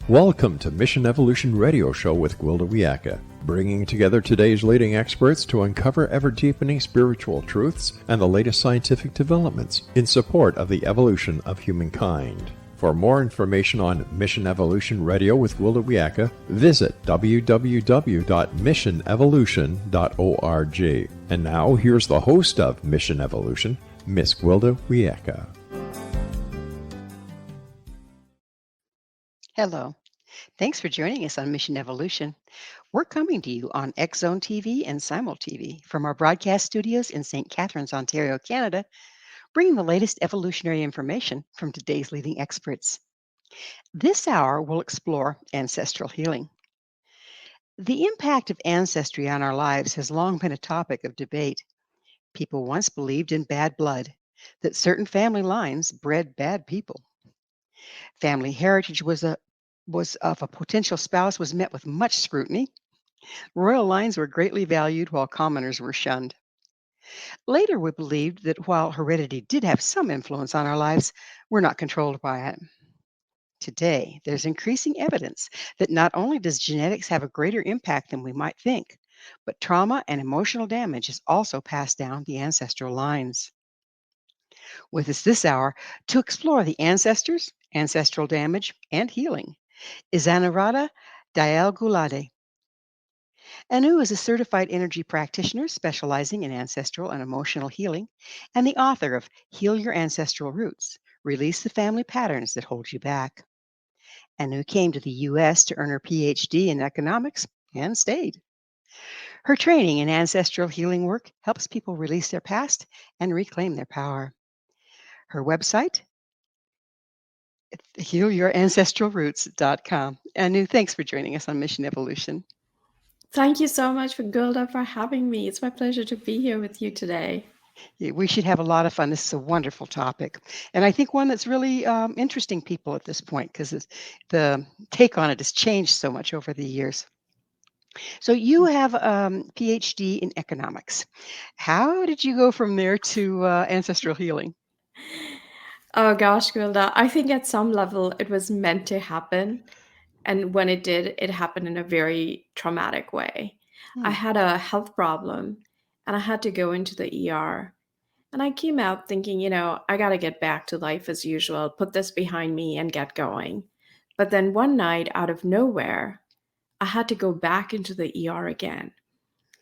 Welcome to Mission Evolution Radio Show with Gwilda Wiyaka, bringing together today's leading experts to uncover ever-deepening spiritual truths and the latest scientific developments in support of the evolution of humankind. For more information on Mission Evolution Radio with Gwilda Wiyaka, visit www.missionevolution.org. And now, here's the host of Mission Evolution, Miss Gwilda Wiyaka. Hello. Thanks for joining us on Mission Evolution. We're coming to you on X-Zone TV and Simul TV from our broadcast studios in St. Catharines, Ontario, Canada, bringing the latest evolutionary information from today's leading experts. This hour will explore ancestral healing. The impact of ancestry on our lives has long been a topic of debate. People once believed in bad blood, that certain family lines bred bad people. Family heritage was of a potential spouse was met with much scrutiny. Royal lines were greatly valued while commoners were shunned. Later, we believed that while heredity did have some influence on our lives, we're not controlled by it. Today, there's increasing evidence that not only does genetics have a greater impact than we might think, but trauma and emotional damage is also passed down the ancestral lines. With us this hour to explore the ancestors, ancestral damage, and healing is Anuradha Dayal-Gulati. Anu is a certified energy practitioner specializing in ancestral and emotional healing and the author of Heal Your Ancestral Roots, Release the Family Patterns That Hold You Back. Anu came to the U.S. to earn her Ph.D. in economics and stayed. Her training in ancestral healing work helps people release their past and reclaim their power. Her website, healyourancestralroots.com. Anu, thanks for joining us on Mission Evolution. Thank you so much, Gwilda, for having me. It's my pleasure to be here with you today. Yeah, we should have a lot of fun. This is a wonderful topic. And I think one that's really interesting people at this point because the take on it has changed so much over the years. So you have a PhD in economics. How did you go from there to ancestral healing? Oh gosh, Gwilda, I think at some level it was meant to happen. And when it did, it happened in a very traumatic way. I had a health problem and I had to go into the ER. And I came out thinking, I got to get back to life as usual, put this behind me and get going. But then one night, out of nowhere, I had to go back into the ER again.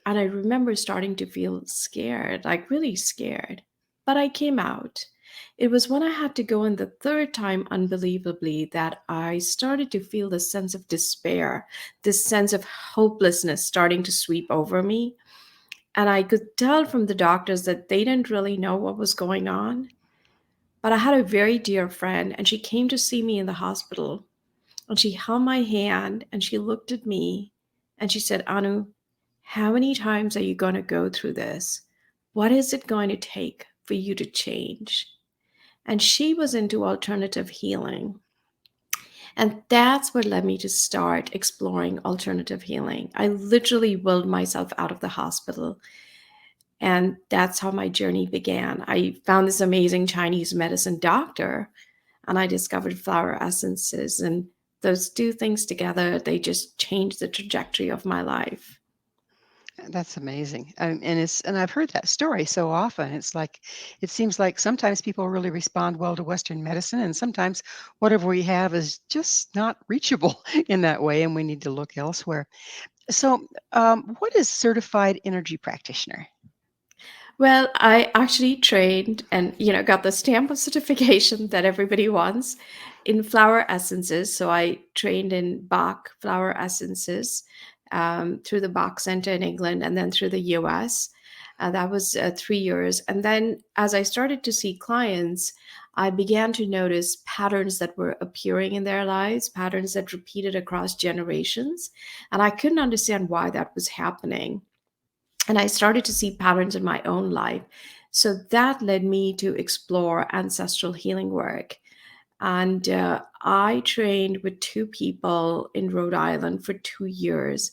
And I remember starting to feel scared, like really scared. But I came out. It was when I had to go in the third time, unbelievably, that I started to feel this sense of despair, this sense of hopelessness starting to sweep over me. And I could tell from the doctors that they didn't really know what was going on. But I had a very dear friend, and she came to see me in the hospital. And she held my hand, and she looked at me, and she said, Anu, how many times are you going to go through this? What is it going to take for you to change? And she was into alternative healing. And that's what led me to start exploring alternative healing. I literally willed myself out of the hospital. And that's how my journey began. I found this amazing Chinese medicine doctor, and I discovered flower essences. And those two things together, they just changed the trajectory of my life. That's amazing. And I've heard that story so often. It seems like sometimes people really respond well to Western medicine, and sometimes whatever we have is just not reachable in that way, and we need to look elsewhere. So, what is certified energy practitioner? Well, I actually trained and got the stamp of certification that everybody wants in flower essences. So I trained in Bach flower essences through the Bach Center in England and then through the US. That was 3 years. And then as I started to see clients, I began to notice patterns that were appearing in their lives, patterns that repeated across generations. And I couldn't understand why that was happening. And I started to see patterns in my own life. So that led me to explore ancestral healing work. And I trained with 2 people in Rhode Island for 2 years.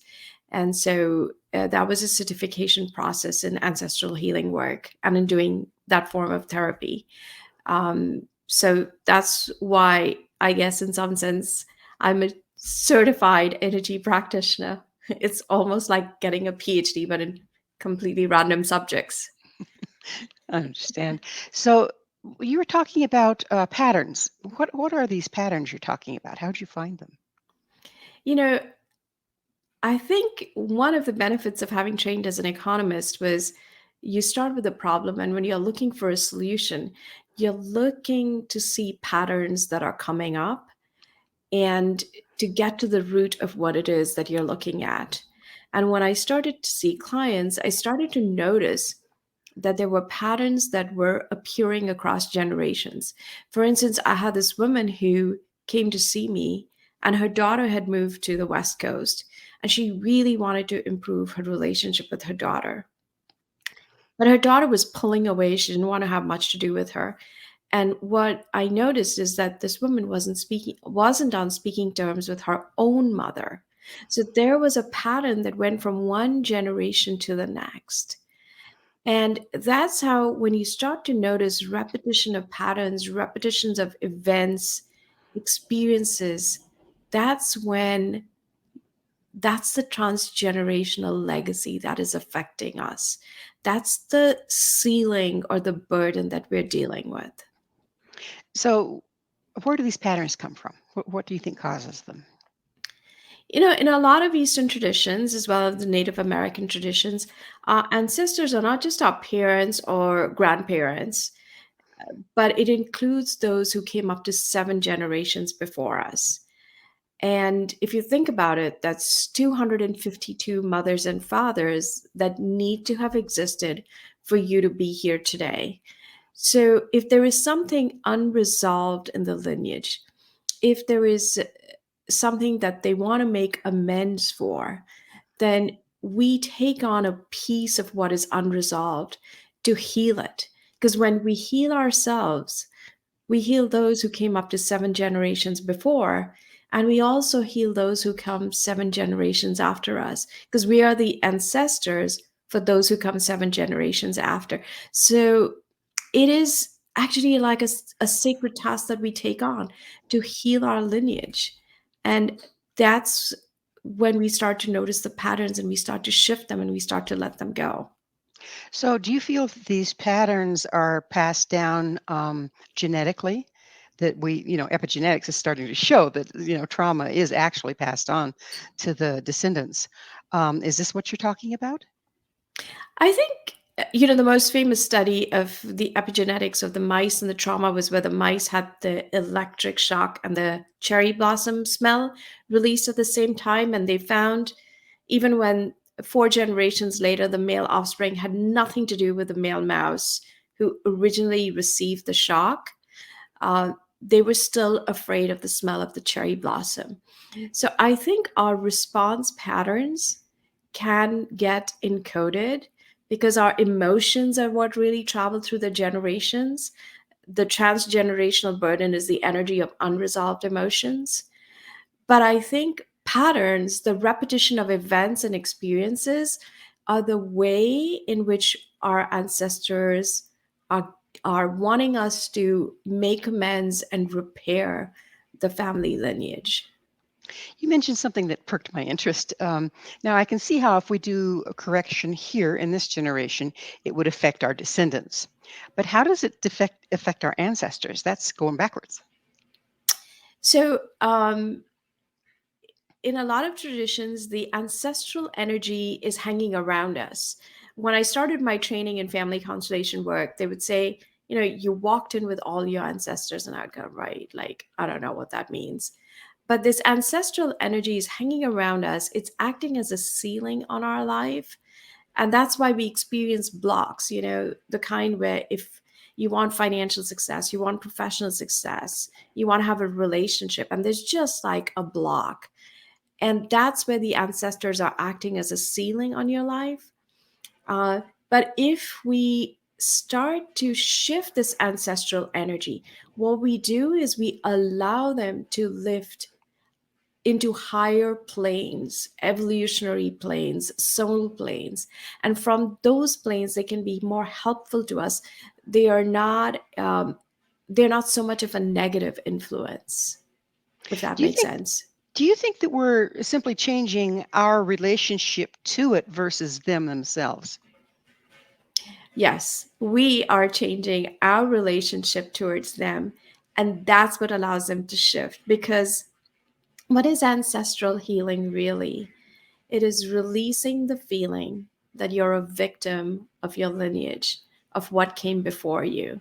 And so that was a certification process in ancestral healing work and in doing that form of therapy. So that's why I guess in some sense I'm a certified energy practitioner. It's almost like getting a PhD, but in completely random subjects. I understand. So you were talking about patterns. What are these patterns you're talking about? How'd you find them? You know, I think one of the benefits of having trained as an economist was you start with a problem, and when you're looking for a solution, you're looking to see patterns that are coming up and to get to the root of what it is that you're looking at. And when I started to see clients, I started to notice that there were patterns that were appearing across generations. For instance, I had this woman who came to see me, and her daughter had moved to the West Coast, and she really wanted to improve her relationship with her daughter. But her daughter was pulling away. She didn't want to have much to do with her. And what I noticed is that this woman wasn't on speaking terms with her own mother. So there was a pattern that went from one generation to the next. And that's how, when you start to notice repetition of patterns, repetitions of events, experiences, that's when that's the transgenerational legacy that is affecting us. That's the ceiling or the burden that we're dealing with. So where do these patterns come from? What do you think causes them? In a lot of Eastern traditions, as well as the Native American traditions, our ancestors are not just our parents or grandparents, but it includes those who came up to 7 generations before us. And if you think about it, that's 252 mothers and fathers that need to have existed for you to be here today. So if there is something unresolved in the lineage, if there is something that they want to make amends for, then we take on a piece of what is unresolved to heal it. Because when we heal ourselves, we heal those who came up to 7 generations before, and we also heal those who come 7 generations after us, because we are the ancestors for those who come 7 generations after. So it is actually like a sacred task that we take on to heal our lineage. And that's when we start to notice the patterns and we start to shift them and we start to let them go. So do you feel that these patterns are passed down genetically? That epigenetics is starting to show that, trauma is actually passed on to the descendants. Is this what you're talking about? I think, the most famous study of the epigenetics of the mice and the trauma was where the mice had the electric shock and the cherry blossom smell released at the same time. And they found, even when 4 generations later, the male offspring had nothing to do with the male mouse who originally received the shock, uh, they were still afraid of the smell of the cherry blossom. So I think our response patterns can get encoded because our emotions are what really travel through the generations. The transgenerational burden is the energy of unresolved emotions. But I think patterns, the repetition of events and experiences, are the way in which our ancestors are, are wanting us to make amends and repair the family lineage. You mentioned something that perked my interest. Now, I can see how if we do a correction here in this generation, it would affect our descendants. But how does it affect our ancestors? That's going backwards. So, in a lot of traditions, the ancestral energy is hanging around us. When I started my training in family constellation work, they would say, you walked in with all your ancestors, and I'd go, right, like, I don't know what that means. But this ancestral energy is hanging around us. It's acting as a ceiling on our life. And that's why we experience blocks, the kind where if you want financial success, you want professional success, you want to have a relationship, and there's just like a block. And that's where the ancestors are acting as a ceiling on your life. But if we start to shift this ancestral energy, what we do is we allow them to lift into higher planes, evolutionary planes, soul planes. And from those planes, they can be more helpful to us. They are they're not so much of a negative influence, if that Do you makes think sense. Do you think that we're simply changing our relationship to it versus them themselves? Yes, we are changing our relationship towards them, and that's what allows them to shift. Because what is ancestral healing really? It is releasing the feeling that you're a victim of your lineage, of what came before you.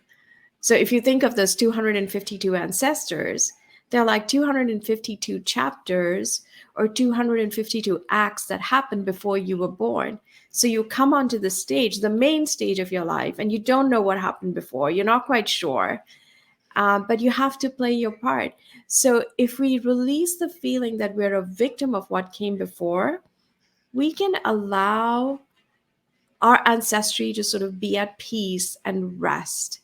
So if you think of those 252 ancestors, they're like 252 chapters or 252 acts that happened before you were born. So you come onto the stage, the main stage of your life, and you don't know what happened before. You're not quite sure, but you have to play your part. So if we release the feeling that we're a victim of what came before, we can allow our ancestry to sort of be at peace and rest.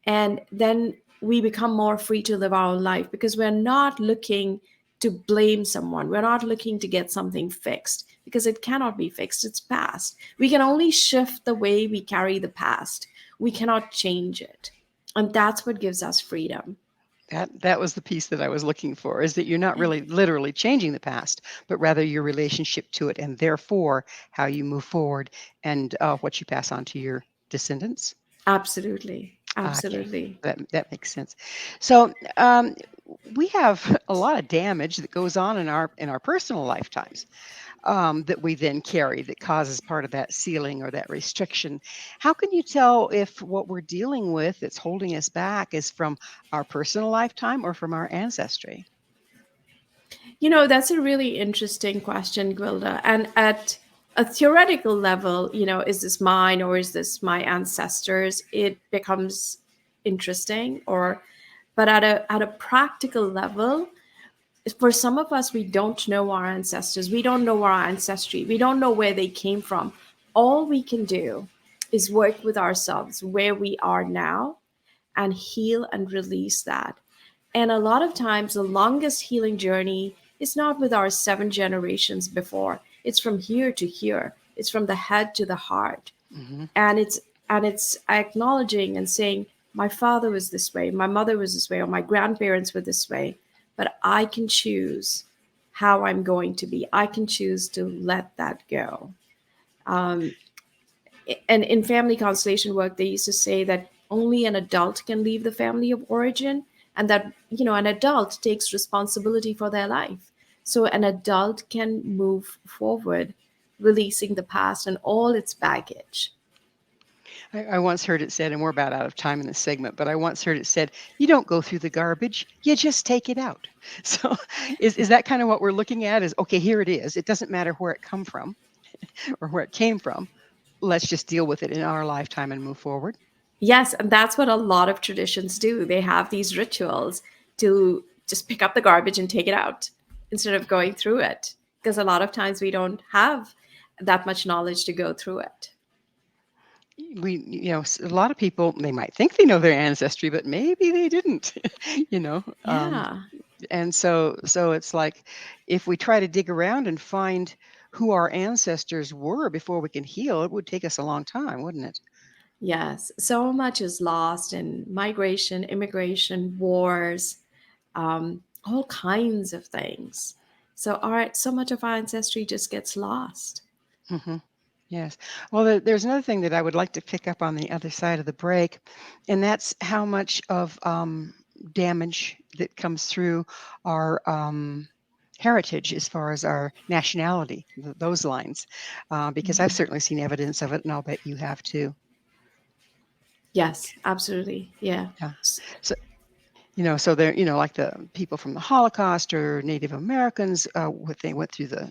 And then we become more free to live our own life because we're not looking to blame someone. We're not looking to get something fixed because it cannot be fixed. It's past. We can only shift the way we carry the past. We cannot change it. And that's what gives us freedom. That was the piece that I was looking for, is that you're not really literally changing the past, but rather your relationship to it, and therefore how you move forward and what you pass on to your descendants. Absolutely. Okay, Absolutely. that makes sense. So we have a lot of damage that goes on in our personal lifetimes, that we then carry, that causes part of that ceiling or that restriction. How can you tell if what we're dealing with that's holding us back is from our personal lifetime or from our ancestry? That's a really interesting question, Gwilda. And at a theoretical level, is this mine or is this my ancestors? It becomes interesting. But at a practical level, for some of us, we don't know our ancestors. We don't know our ancestry. We don't know where they came from. All we can do is work with ourselves where we are now and heal and release that. And a lot of times, the longest healing journey is not with our 7 generations before. It's from here to here. It's from the head to the heart. Hmm. And it's acknowledging and saying, my father was this way, my mother was this way, or my grandparents were this way, but I can choose how I'm going to be. I can choose to let that go. Um, and in family constellation work, they used to say that only an adult can leave the family of origin, and that an adult takes responsibility for their life. So an adult can move forward, releasing the past and all its baggage. I once heard it said, and we're about out of time in this segment, but I once heard it said, you don't go through the garbage, you just take it out. So is that kind of what we're looking at? Is, okay, here it is. It doesn't matter where it come from or where it came from. Let's just deal with it in our lifetime and move forward. Yes, and that's what a lot of traditions do. They have these rituals to just pick up the garbage and take it out instead of going through it. Because a lot of times we don't have that much knowledge to go through it. A lot of people, they might think they know their ancestry, but maybe they didn't, you know. Yeah. And so it's like, if we try to dig around and find who our ancestors were before we can heal, it would take us a long time, wouldn't it? Yes. So much is lost in migration, immigration, wars, all kinds of things. So much of our ancestry just gets lost. Hmm. Yes. Well, there's another thing that I would like to pick up on the other side of the break, and that's how much of damage that comes through our heritage as far as our nationality, those lines, because I've Mhm. certainly seen evidence of it, and I'll bet you have too. Yes, absolutely. Yeah. Yeah. So, so they're, like the people from the Holocaust or Native Americans, what they went through the,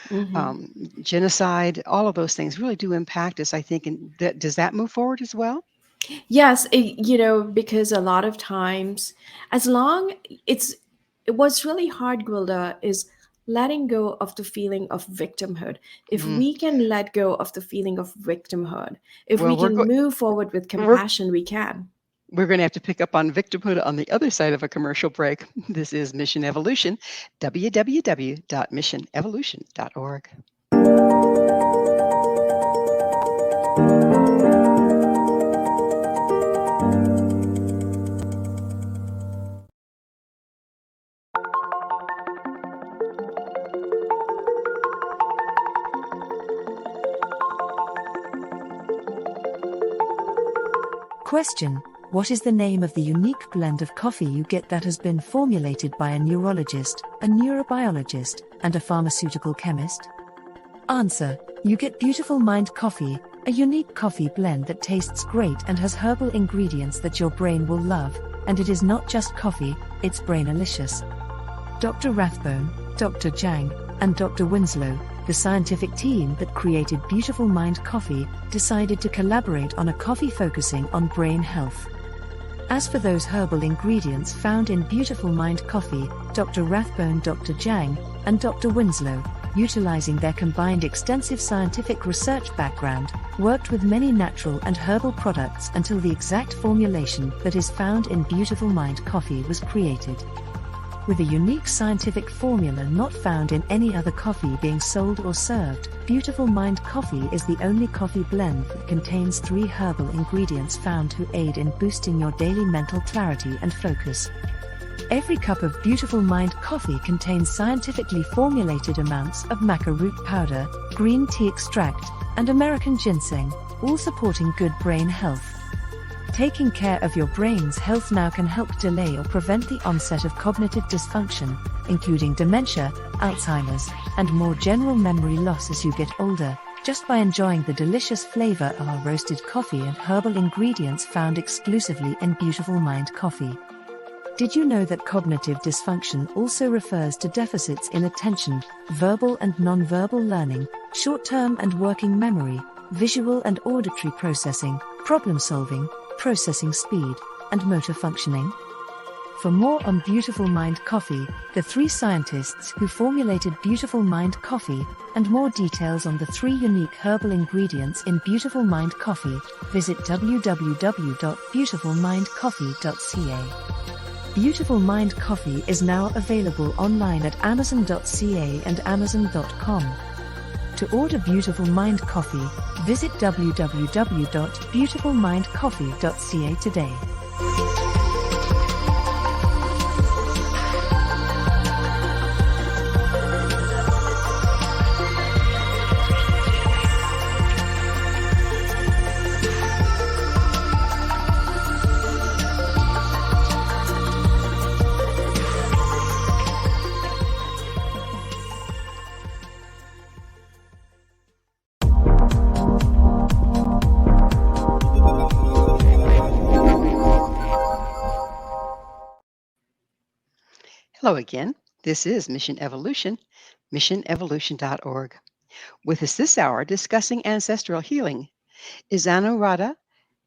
Hmm. um, genocide, all of those things really do impact us, I think. And does that move forward as well? Yes, because a lot of times, as long it's what's really hard, Gwilda, is letting go of the feeling of victimhood. If Mm. we can let go of the feeling of victimhood, if we Well, can move forward with we're compassion, we can. we're going to have to pick up on victimhood on the other side of a commercial break. This is Mission Evolution, www.missionevolution.org. Question: what is the name of the unique blend of coffee you get that has been formulated by a neurologist, a neurobiologist, and a pharmaceutical chemist? Answer: you get Beautiful Mind Coffee, a unique coffee blend that tastes great and has herbal ingredients that your brain will love, and it is not just coffee, it's brainalicious. Dr. Rathbone, Dr. Jang, and Dr. Winslow, the scientific team that created Beautiful Mind Coffee, decided to collaborate on a coffee focusing on brain health. As for those herbal ingredients found in Beautiful Mind Coffee, Dr. Rathbone, Dr. Jang, and Dr. Winslow, utilizing their combined extensive scientific research background, worked with many natural and herbal products until the exact formulation that is found in Beautiful Mind Coffee was created. With a unique scientific formula not found in any other coffee being sold or served, Beautiful Mind Coffee is the only coffee blend that contains 3 herbal ingredients found to aid in boosting your daily mental clarity and focus. Every cup of Beautiful Mind Coffee contains scientifically formulated amounts of maca root powder, green tea extract, and American ginseng, all supporting good brain health. Taking care of your brain's health now can help delay or prevent the onset of cognitive dysfunction, including dementia, Alzheimer's, and more general memory loss as you get older, just by enjoying the delicious flavor of our roasted coffee and herbal ingredients found exclusively in Beautiful Mind Coffee. Did you know that cognitive dysfunction also refers to deficits in attention, verbal and non-verbal learning, short-term and working memory, visual and auditory processing, problem-solving, processing speed, and motor functioning? For more on Beautiful Mind Coffee, the 3 scientists who formulated Beautiful Mind Coffee, and more details on the 3 unique herbal ingredients in Beautiful Mind Coffee, visit www.beautifulmindcoffee.ca. Beautiful Mind Coffee is now available online at amazon.ca and amazon.com. To order Beautiful Mind Coffee, visit www.beautifulmindcoffee.ca today. Hello again. This is Mission Evolution, missionevolution.org. With us this hour discussing ancestral healing is Anuradha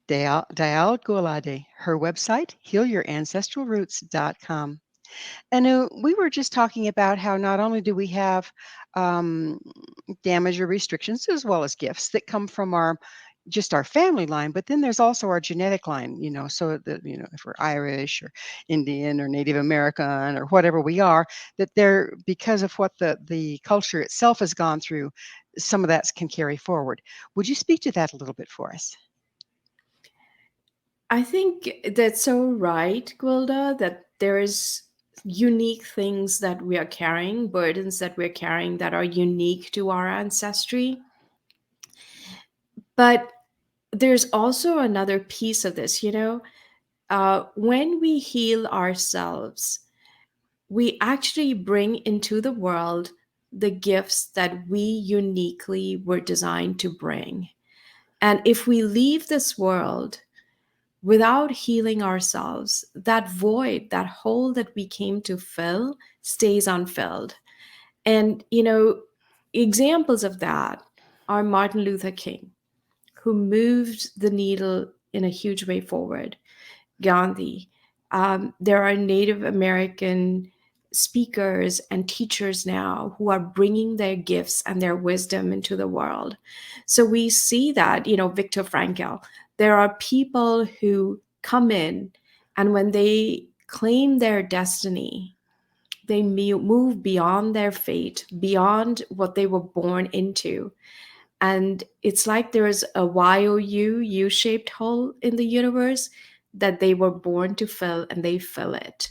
Dayal-Gulati. Her website, healyourancestral.roots.com. And we were just talking about how not only do we have damage or restrictions as well as gifts that come from our family line, but then there's also our genetic line, so that, if we're Irish or Indian or Native American or whatever we are, that they're, because of what the culture itself has gone through, some of that can carry forward. Would you speak to that a little bit for us? I think that's so right, Gwilda, that there is unique things that we are carrying, burdens that we're carrying that are unique to our ancestry. But there's also another piece of this, when we heal ourselves, we actually bring into the world the gifts that we uniquely were designed to bring. And if we leave this world without healing ourselves, that void, that hole that we came to fill, stays unfilled. And, examples of that are Martin Luther King, who moved the needle in a huge way forward, Gandhi. There are Native American speakers and teachers now who are bringing their gifts and their wisdom into the world. So we see that, Viktor Frankl, there are people who come in, and when they claim their destiny, they move beyond their fate, beyond what they were born into. And it's like there's a U-shaped hole in the universe that they were born to fill, and they fill it.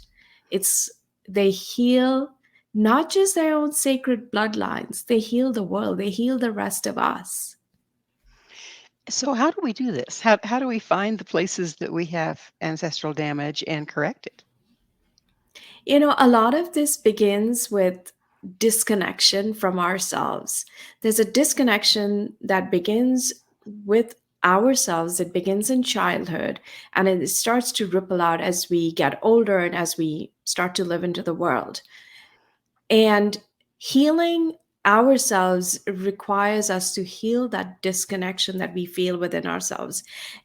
They heal not just their own sacred bloodlines, they heal the world, they heal the rest of us. So how do we do this? How do we find the places that we have ancestral damage and correct it? A lot of this begins with disconnection from ourselves. There's a disconnection that begins with ourselves. It begins in childhood and it starts to ripple out as we get older and as we start to live into the world. And healing ourselves requires us to heal that disconnection that we feel within ourselves.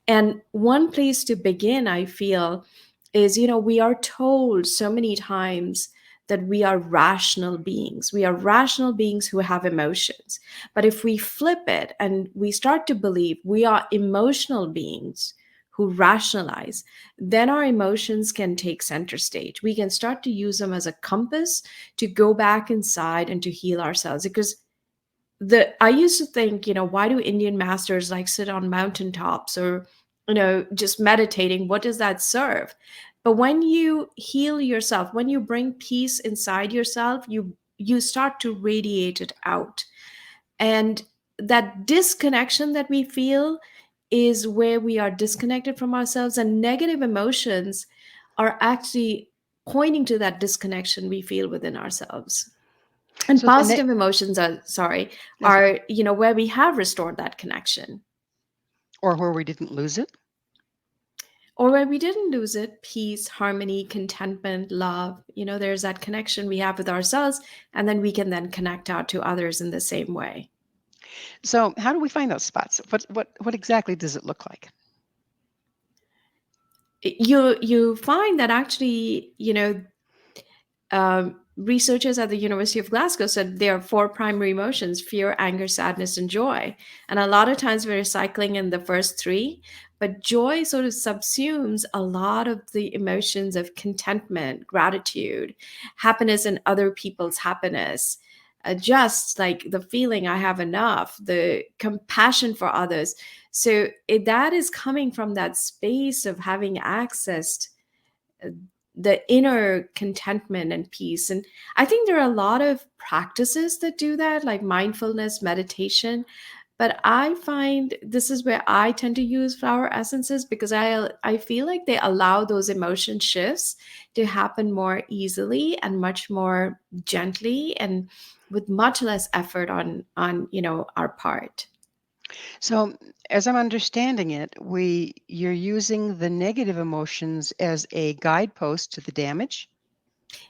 And one place to begin, I feel, is we are told so many times that we are rational beings. We are rational beings who have emotions. But if we flip it and we start to believe we are emotional beings who rationalize, then our emotions can take center stage. We can start to use them as a compass to go back inside and to heal ourselves. Because I used to think, why do Indian masters like sit on mountaintops or, just meditating? What does that serve? But when you heal yourself, when you bring peace inside yourself, you start to radiate it out. And that disconnection that we feel is where we are disconnected from ourselves, and negative emotions are actually pointing to that disconnection we feel within ourselves. And So the positive emotions are where we have restored that connection, or where we didn't lose it. or where we didn't lose it: peace, harmony, contentment, love. There's that connection we have with ourselves, and then we can then connect out to others in the same way. So how do we find those spots? What exactly does it look like? You find that actually, researchers at the University of Glasgow said there are four primary emotions: fear, anger, sadness, and joy. And a lot of times we're cycling in the first three, but joy sort of subsumes a lot of the emotions of contentment, gratitude, happiness in other people's happiness. Just like the feeling I have enough, the compassion for others. So that is coming from that space of having accessed the inner contentment and peace. And I think there are a lot of practices that do that, like mindfulness, meditation. But I find this is where I tend to use flower essences, because I feel like they allow those emotion shifts to happen more easily and much more gently and with much less effort on our part. So as I'm understanding it, you're using the negative emotions as a guidepost to the damage.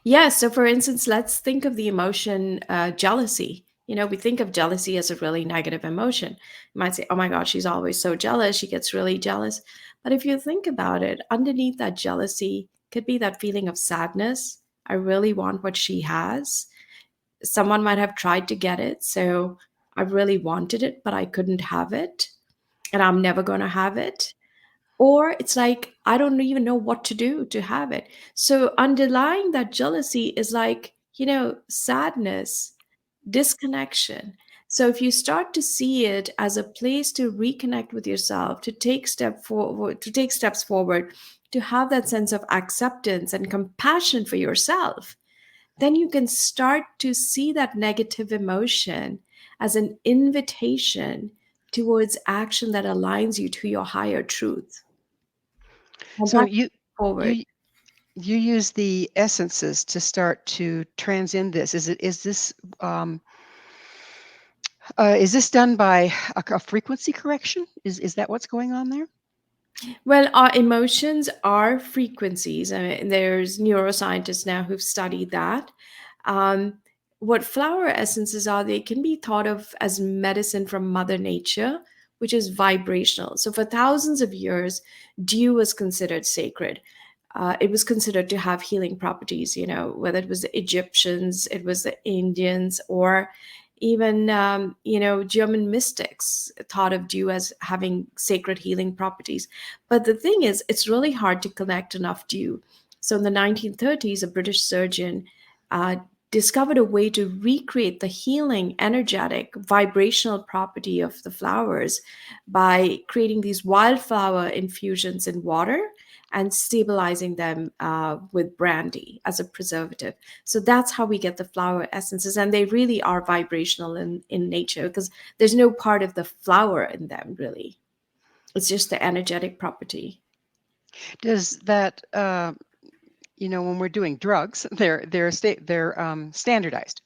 Yeah. So, for instance, let's think of the emotion jealousy. We think of jealousy as a really negative emotion. You might say, oh my God, she's always so jealous. She gets really jealous. But if you think about it, underneath that jealousy could be that feeling of sadness. I really want what she has. Someone might have tried to get it. So I really wanted it, but I couldn't have it. And I'm never going to have it. Or it's like, I don't even know what to do to have it. So underlying that jealousy is like, sadness, disconnection. So if you start to see it as a place to reconnect with yourself, to take steps forward, to have that sense of acceptance and compassion for yourself, then you can start to see that negative emotion as an invitation towards action that aligns you to your higher truth. And So that's forward. you you use the essences to start to transcend this. Um, is this done by a frequency correction? Is that what's going on there? Well, our emotions are frequencies. I mean, there's neuroscientists now who've studied that. Um, what flower essences are, they can be thought of as medicine from Mother Nature, which is vibrational. So, for thousands of years, dew was considered sacred. It was considered to have healing properties, whether it was the Egyptians, it was the Indians, or even, German mystics thought of dew as having sacred healing properties. But the thing is, it's really hard to collect enough dew. So in the 1930s, a British surgeon uh, discovered a way to recreate the healing, energetic, vibrational property of the flowers by creating these wildflower infusions in water and stabilizing them with brandy as a preservative. So that's how we get the flower essences. And they really are vibrational in nature, because there's no part of the flower in them, really. It's just the energetic property. Does that, when we're doing drugs, they're standardized.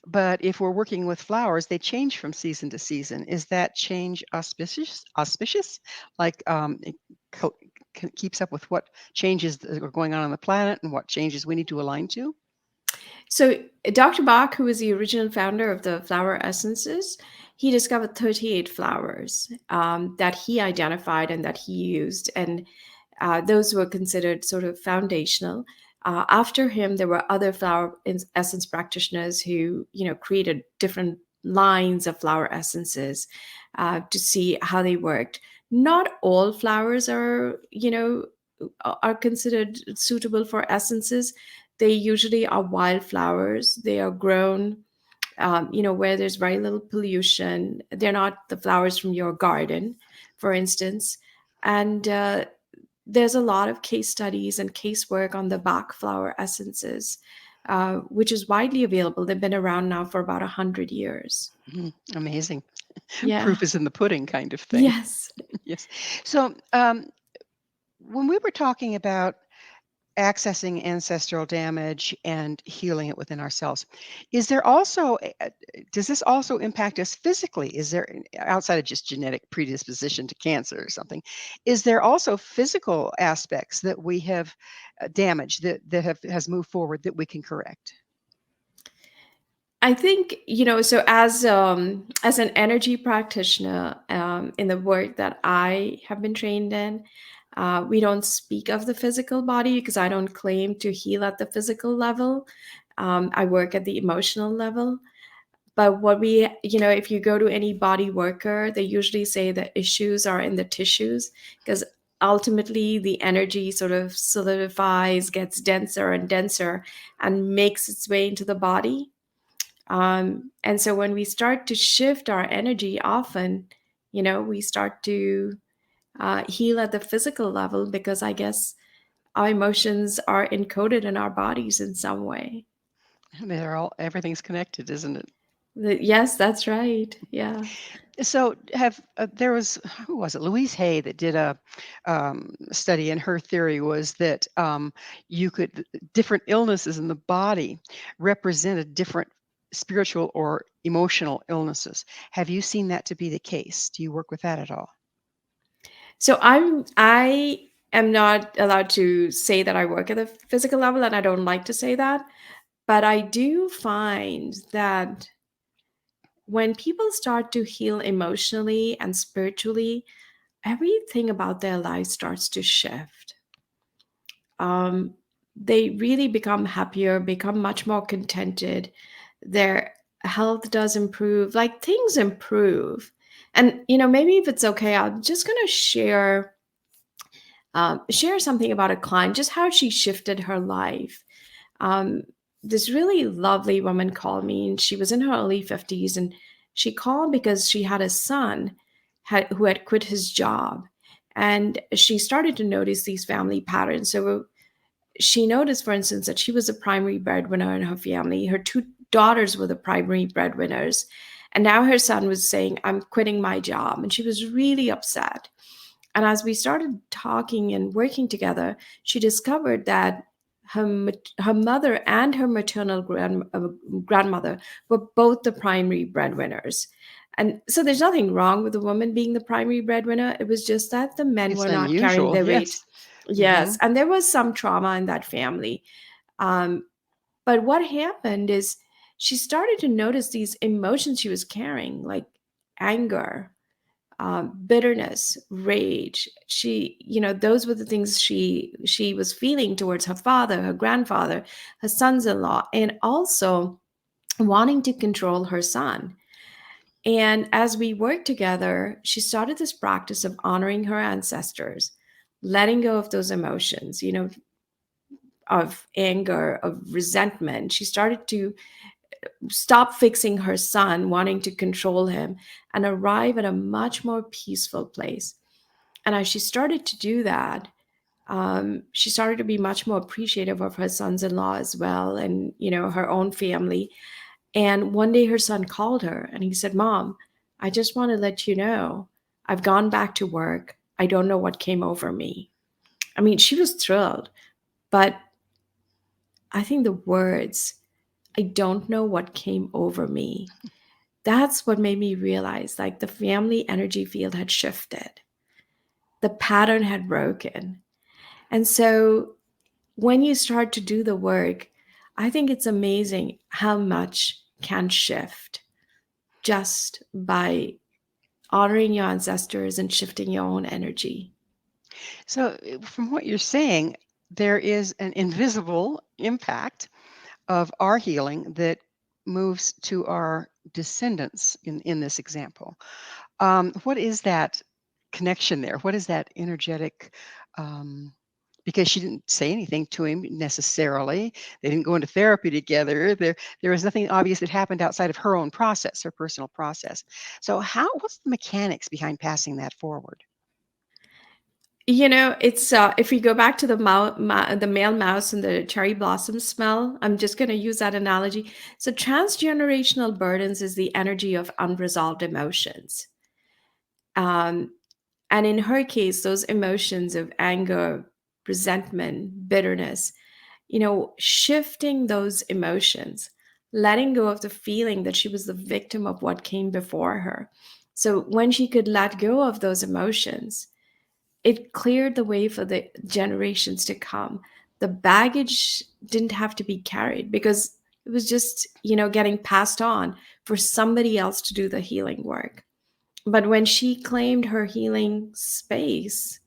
But if we're working with flowers, they change from season to season. Is that change auspicious? Auspicious, like it co- keeps up with what changes that are going on the planet and what changes we need to align to? So Dr. Bach, who was the original founder of the flower essences, he discovered 38 flowers that he identified and that he used, and those were considered sort of foundational. After him, there were other flower essence practitioners who, created different lines of flower essences to see how they worked. Not all flowers are considered suitable for essences. They usually are wildflowers. They are grown, where there's very little pollution. They're not the flowers from your garden, for instance. And there's a lot of case studies and casework on the Bach flower essences, which is widely available. They've been around now for about 100 years. Amazing. Yeah. Proof is in the pudding kind of thing. Yes. Yes. So when we were talking about accessing ancestral damage and healing it within ourselves, is there also does this also impact us physically? Is there, outside of just genetic predisposition to cancer or something, is there also physical aspects that we have damaged that has moved forward that we can correct? I think, so as an energy practitioner, in the work that I have been trained in, we don't speak of the physical body because I don't claim to heal at the physical level. I work at the emotional level. But if you go to any body worker, they usually say the issues are in the tissues, because ultimately the energy sort of solidifies, gets denser and denser, and makes its way into the body. And so when we start to shift our energy, often, we start to heal at the physical level, because I guess our emotions are encoded in our bodies in some way. Everything's connected, isn't it? Yes, that's right. Yeah. So there was, who was it? Louise Hay that did a study, and her theory was that different illnesses in the body represented different spiritual or emotional illnesses. Have you seen that to be the case? Do you work with that at all? So I am not allowed to say that I work at the physical level, and I don't like to say that. But I do find that when people start to heal emotionally and spiritually, everything about their life starts to shift. They really become happier, become much more contented. Their health does improve, like things improve. And, maybe if it's okay, I'm just going to share something about a client, just how she shifted her life. Um, this really lovely woman called me, and she was in her early 50s, and she called because she had a son who had quit his job, and she started to notice these family patterns. So she noticed, for instance, that she was a primary breadwinner in her family. Her two daughters were the primary breadwinners, and now her son was saying, "I'm quitting my job," and she was really upset. And as we started talking and working together, she discovered that her mother and her maternal grandmother were both the primary breadwinners. And so there's nothing wrong with the woman being the primary breadwinner. It was just that the men It's were not carrying unusual, their weight. yes. Yes. And there was some trauma in that family. Um, but what happened is she started to notice these emotions she was carrying, like anger, bitterness, rage. Those were the things she was feeling towards her father, her grandfather, her sons-in-law, and also wanting to control her son. And as we worked together, she started this practice of honoring her ancestors, letting go of those emotions, of anger, of resentment. She started to stop fixing her son, wanting to control him, and arrive at a much more peaceful place. And as she started to do that, she started to be much more appreciative of her sons-in-law as well, and her own family. And one day her son called her and he said, "Mom, I just want to let you know I've gone back to work. I don't know what came over me. I mean, she was thrilled, but I think the words, I don't know what came over me, that's what made me realize like the family energy field had shifted. The pattern had broken. And so when you start to do the work, I think it's amazing how much can shift just by honoring your ancestors and shifting your own energy. So, from what you're saying, there is an invisible impact of our healing that moves to our descendants in this example. What is that connection there? What is that energetic? Because she didn't say anything to him necessarily. They didn't go into therapy together. There was nothing obvious that happened outside of her own process, her personal process. So, what's the mechanics behind passing that forward? It's if we go back to the the male mouse and the cherry blossom smell, I'm just going to use that analogy. So transgenerational burdens is the energy of unresolved emotions. Um, and in her case, those emotions of anger, resentment, bitterness, shifting those emotions, letting go of the feeling that she was the victim of what came before her. So when she could let go of those emotions, it cleared the way for the generations to come. The baggage didn't have to be carried because it was just, getting passed on for somebody else to do the healing work. But when she claimed her healing space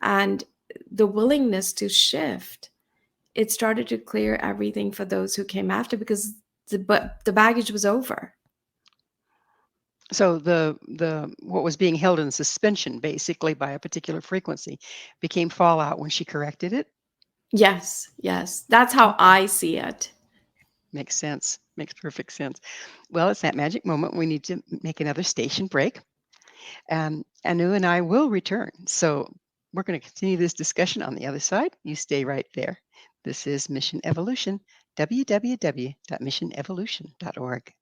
and the willingness to shift, it started to clear everything for those who came after because the baggage was over. So the what was being held in suspension basically by a particular frequency became fallout when she corrected it. Yes, that's how Okay. I see it. Makes sense. Makes perfect sense. Well, it's that magic moment. We need to make another station break. Anu and I will return. So we're going to continue this discussion on the other side. You stay right there. This is Mission Evolution, www.missionevolution.org.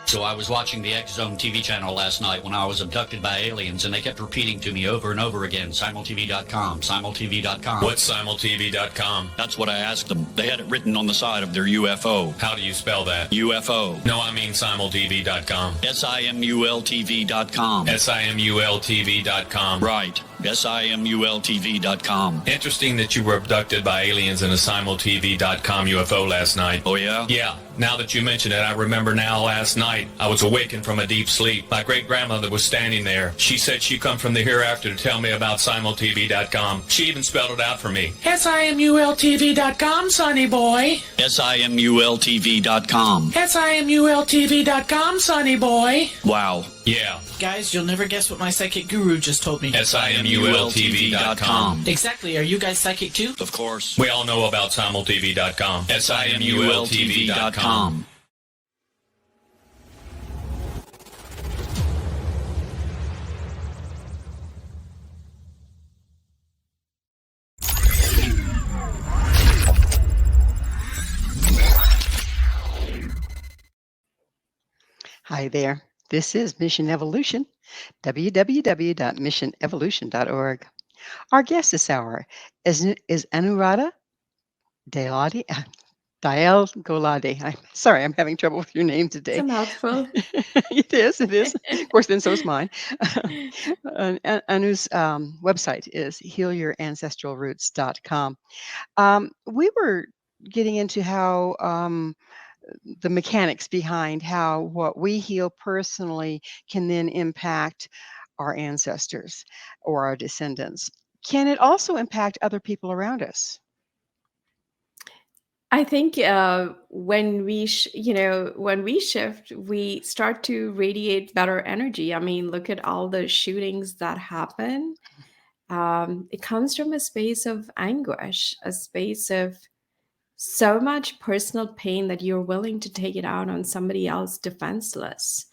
So I was watching the X Zone TV channel last night when I was abducted by aliens, and they kept repeating to me over and over again, simultv.com, simultv.com. What's simultv.com? That's what I asked them. They had it written on the side of their UFO. How do you spell that? UFO. No, I mean simultv.com. simultv.com. simultv.com. Right. simultv.com. Interesting that you were abducted by aliens in a simultv.com UFO last night. Oh, yeah? Yeah. Now that you mention it, I remember now last night I was awakened from a deep sleep. My great-grandmother was standing there. She said she'd come from the hereafter to tell me about simultv.com. She even spelled it out for me. simultv.com, sonny boy. simultv.com. simultv.com, sonny boy. Wow. Yeah. Guys, you'll never guess what my psychic guru just told me. simultv.com. Exactly. Are you guys psychic too? Of course. We all know about simultv.com. simultv.com. Hi there. This is Mission Evolution, www.missionevolution.org. Our guest this hour is Anuradha Dayal-Gulati. I'm sorry, I'm having trouble with your name today. It's a mouthful. It is. Of course, then so is mine. Anu's website is healyourancestral.roots.com. We were getting into how the mechanics behind how what we heal personally can then impact our ancestors or our descendants. Can it also impact other people around us? I think when we shift, we start to radiate better energy. I mean, look at all the shootings that happen. It comes from a space of anguish, a space of so much personal pain that you're willing to take it out on somebody else defenseless.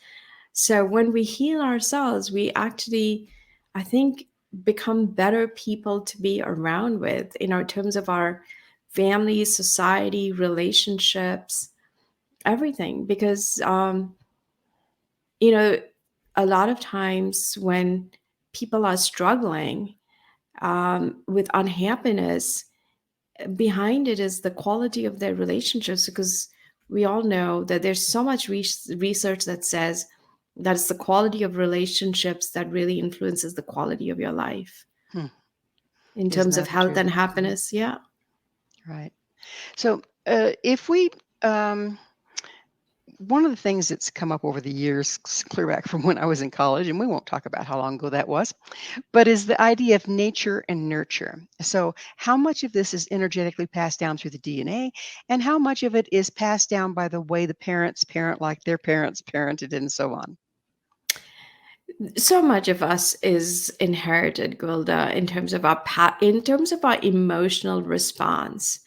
So when we heal ourselves, we actually, I think, become better people to be around with in our terms of our family, society, relationships, everything. Because, you know, a lot of times when people are struggling with unhappiness, behind it is the quality of their relationships, because we all know that there's so much research that says that it's the quality of relationships that really influences the quality of your life in Isn't terms of that the health truth? and happiness. Yeah. Right. So, if we, one of the things that's come up over the years, clear back from when I was in college, and we won't talk about how long ago that was, but is the idea of nature and nurture. So, how much of this is energetically passed down through the DNA, and how much of it is passed down by the way the parents parent like their parents parented, and so on? So much of us is inherited, Gwilda, in terms of in terms of our emotional response.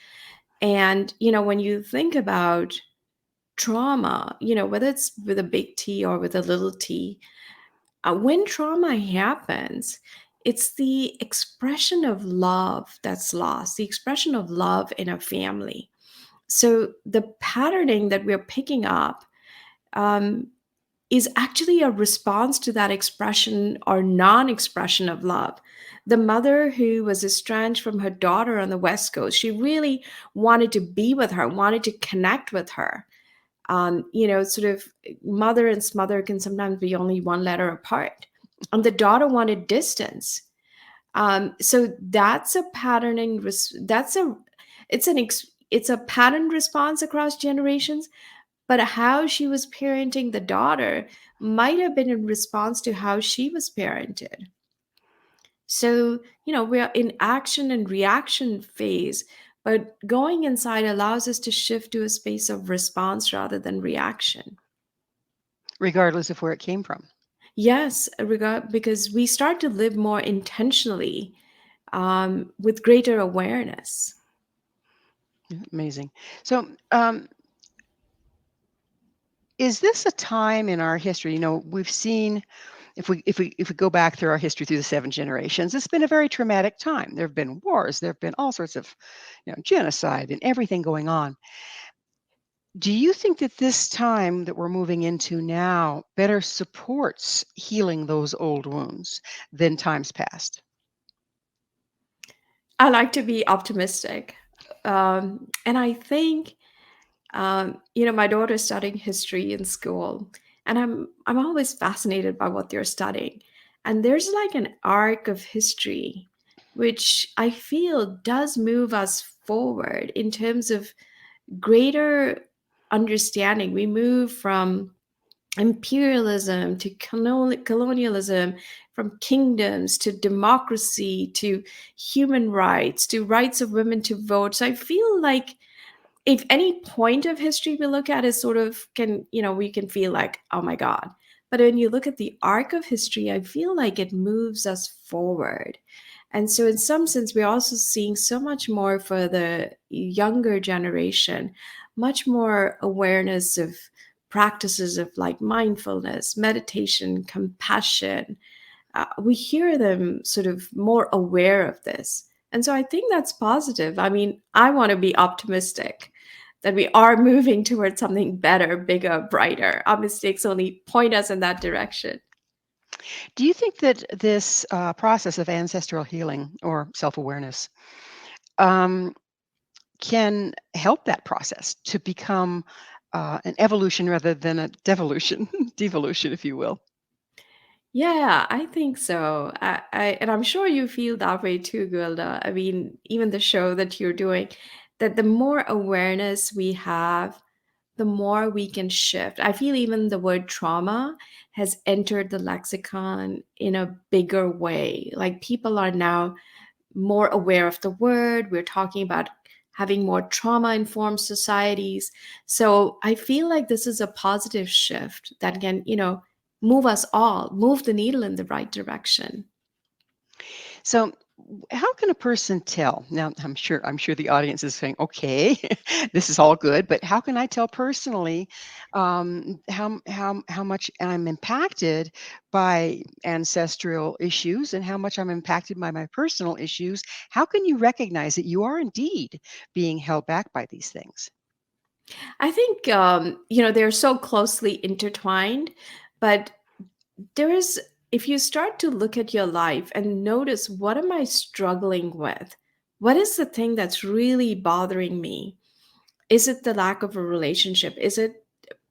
And when you think about trauma, whether it's with a big T or with a little t, when trauma happens, it's the expression of love that's lost, the expression of love in a family. So the patterning that we're picking up um, is actually a response to that expression or non expression of love. The mother who was estranged from her daughter on the West Coast, she really wanted to be with her, wanted to connect with her. Sort of mother and smother can sometimes be only one letter apart. And the daughter wanted distance. So that's a patterning. It's a pattern response across generations. But how she was parenting the daughter might have been in response to how she was parented. So, we are in action and reaction phase, but going inside allows us to shift to a space of response rather than reaction. Regardless of where it came from. Yes, because we start to live more intentionally with greater awareness. Amazing. So, is this a time in our history? We've seen, if we go back through our history through the 7 generations, it's been a very traumatic time. There have been wars. There have been all sorts of, genocide and everything going on. Do you think that this time that we're moving into now better supports healing those old wounds than times past? I like to be optimistic. And I think, my daughter's studying history in school, and I'm always fascinated by what they're studying. And there's like an arc of history, which I feel does move us forward in terms of greater understanding. We move from imperialism to colonialism, from kingdoms to democracy to human rights to rights of women to vote. So I feel like if any point of history we look at is sort of we can feel like, oh my God. But when you look at the arc of history, I feel like it moves us forward. And so in some sense, we're also seeing so much more for the younger generation, much more awareness of practices of like mindfulness, meditation, compassion. We hear them sort of more aware of this. And so I think that's positive. I mean, I want to be optimistic that we are moving towards something better, bigger, brighter. Our mistakes only point us in that direction. Do you think that this process of ancestral healing or self-awareness um, can help that process to become an evolution rather than a devolution, devolution, if you will? Yeah, I think so. And I'm sure you feel that way too, Gwilda. I mean, even the show that you're doing, that the more awareness we have, the more we can shift. I feel even the word trauma has entered the lexicon in a bigger way. Like people are now more aware of the word. We're talking about having more trauma informed societies. So I feel like this is a positive shift that can, move us all, move the needle in the right direction. So How can a person tell? Now, I'm sure the audience is saying, "Okay, this is all good," but how can I tell personally how much I'm impacted by ancestral issues and how much I'm impacted by my personal issues? How can you recognize that you are indeed being held back by these things? I think, they're so closely intertwined, but there is, if you start to look at your life and notice, what am I struggling with? What is the thing that's really bothering me? Is it the lack of a relationship? Is it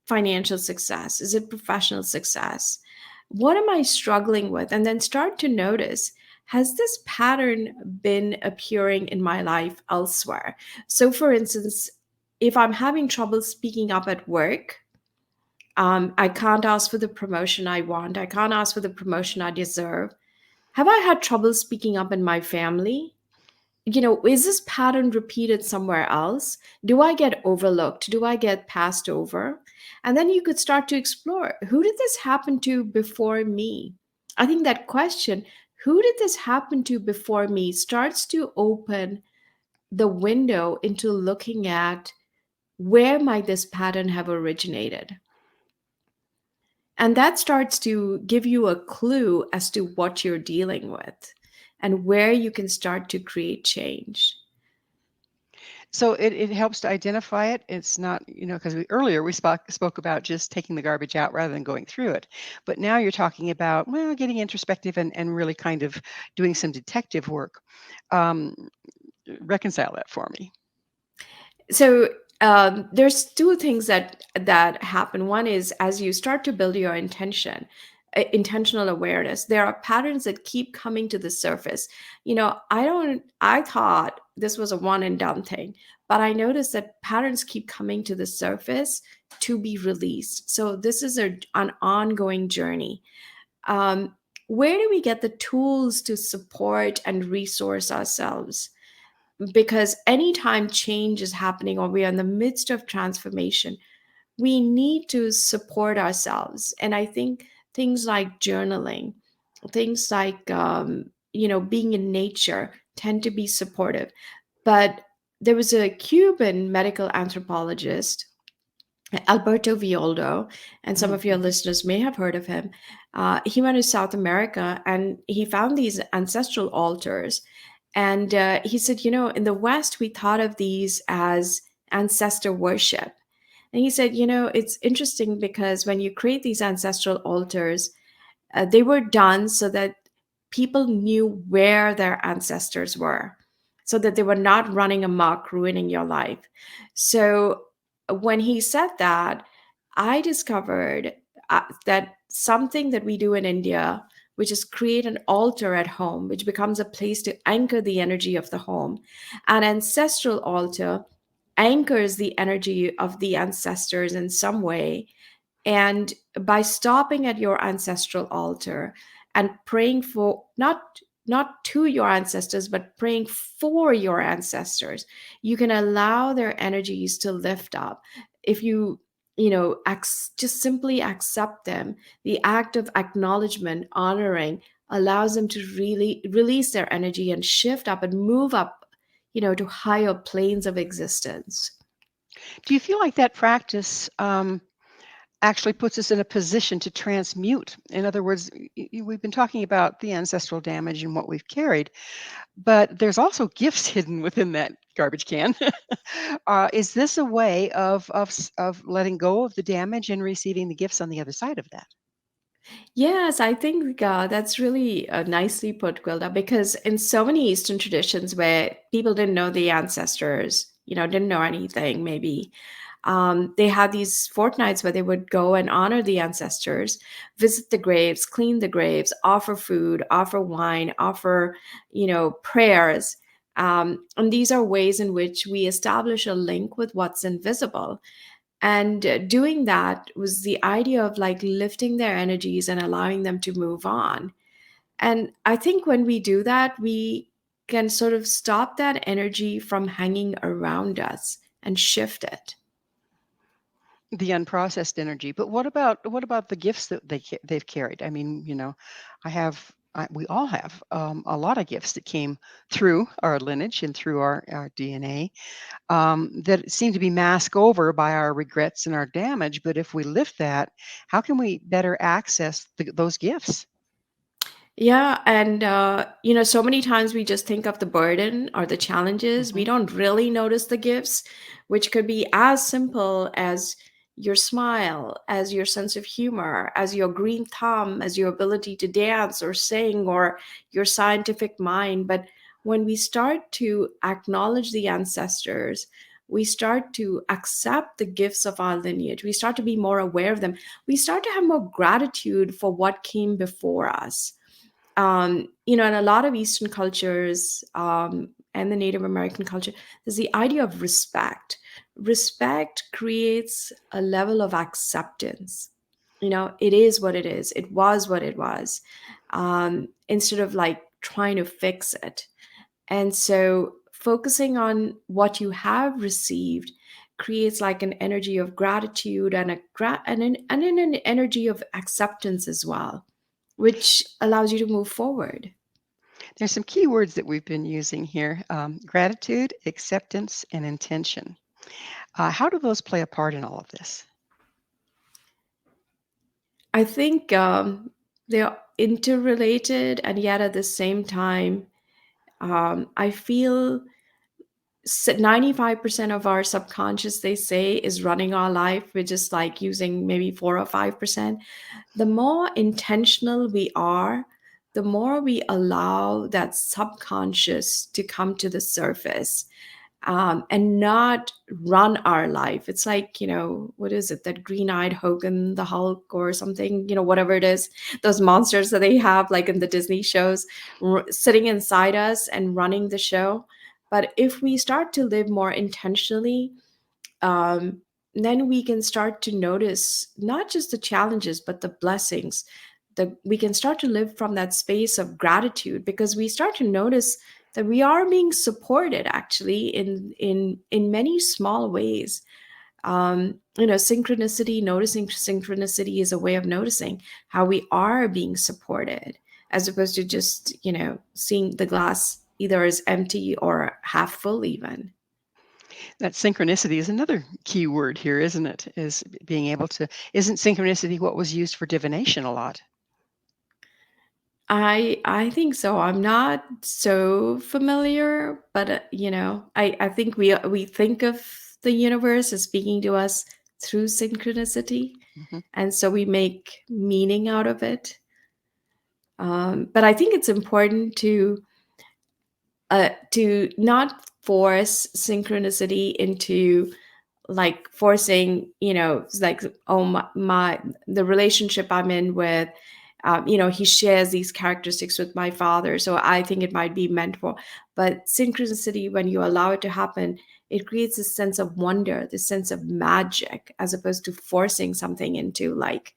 financial success? Is it professional success? What am I struggling with? And then start to notice, has this pattern been appearing in my life elsewhere? So, for instance, if I'm having trouble speaking up at work, I can't ask for the promotion I want, I can't ask for the promotion I deserve. Have I had trouble speaking up in my family? Is this pattern repeated somewhere else? Do I get overlooked? Do I get passed over? And then you could start to explore, who did this happen to before me? I think that question, who did this happen to before me, starts to open the window into looking at, where might this pattern have originated? And that starts to give you a clue as to what you're dealing with and where you can start to create change. So it helps to identify it. It's not, because earlier we spoke about just taking the garbage out rather than going through it. But now you're talking about, well, getting introspective and really kind of doing some detective work. Um, Reconcile that for me. So there's two things that happen. One is, as you start to build your intentional awareness, there are patterns that keep coming to the surface. I thought this was a one and done thing, but I noticed that patterns keep coming to the surface to be released. So this is an ongoing journey. um, where do we get the tools to support and resource ourselves? Because anytime change is happening or we are in the midst of transformation, we need to support ourselves. And I think things like journaling, things like being in nature tend to be supportive. But there was a Cuban medical anthropologist, Alberto Violdo, and some of your Mhm. listeners may have heard of him. He went to South America and he found these ancestral altars. And he said, in the West, we thought of these as ancestor worship. And he said, it's interesting because when you create these ancestral altars, they were done so that people knew where their ancestors were, so that they were not running amok, ruining your life. So when he said that, I discovered that something that we do in India, which is create an altar at home, which becomes a place to anchor the energy of the home. An ancestral altar anchors the energy of the ancestors in some way. And by stopping at your ancestral altar and praying for, not to your ancestors, but praying for your ancestors, you can allow their energies to lift up. If just simply accept them, the act of acknowledgement, honoring, allows them to really release their energy and shift up and move up, to higher planes of existence. Do you feel like that practice actually puts us in a position to transmute? In other words, we've been talking about the ancestral damage and what we've carried, but there's also gifts hidden within that garbage can. Is this a way of letting go of the damage and receiving the gifts on the other side of that? Yes, I think that's really nicely put, Gwilda, because in so many Eastern traditions where people didn't know the ancestors, didn't know anything, maybe, they had these fortnights where they would go and honor the ancestors, visit the graves, clean the graves, offer food, offer wine, offer, prayers. And these are ways in which we establish a link with what's invisible. And doing that was the idea of like lifting their energies and allowing them to move on. And I think when we do that, we can sort of stop that energy from hanging around us and shift it. The unprocessed energy. But what about the gifts that they've carried? I mean, I have we all have a lot of gifts that came through our lineage and through our DNA that seem to be masked over by our regrets and our damage. But if we lift that, how can we better access those gifts? Yeah, and so many times we just think of the burden or the challenges. We Mhm. don't really notice the gifts, which could be as simple as your smile, as your sense of humor, as your green thumb, as your ability to dance or sing, or your scientific mind. But when we start to acknowledge the ancestors, we start to accept the gifts of our lineage, we start to be more aware of them, we start to have more gratitude for what came before us. In a lot of Eastern cultures, and the Native American culture, there's the idea of respect. Respect creates a level of acceptance. It is what it is. It was what it was, instead of like trying to fix it. And so focusing on what you have received creates like an energy of gratitude and an energy of acceptance as well, which allows you to move forward. There's some key words that we've been using here: gratitude, acceptance, and intention. How do those play a part in all of this? I think they're interrelated, and yet at the same time, I feel 95% of our subconscious, they say, is running our life. We're just like using maybe 4 or 5%. The more intentional we are, the more we allow that subconscious to come to the surface, and not run our life. It's like, what is it? That green-eyed Hogan, the Hulk or something, whatever it is, those monsters that they have like in the Disney shows, sitting inside us and running the show. But if we start to live more intentionally, then we can start to notice not just the challenges, but the blessings. We can start to live from that space of gratitude, because we start to notice that we are being supported actually in many small ways. Synchronicity, noticing synchronicity is a way of noticing how we are being supported, as opposed to just, seeing the glass either as empty or half full even. That synchronicity is another key word here, isn't it? Is being able to, isn't synchronicity what was used for divination a lot? I think so. I'm not so familiar, but I think we think of the universe as speaking to us through synchronicity, and so we make meaning out of it. But I think it's important to not force synchronicity into like forcing, like, oh the relationship I'm in with, he shares these characteristics with my father, so I think it might be meant for. But synchronicity, when you allow it to happen, it creates a sense of wonder, this sense of magic, as opposed to forcing something into like,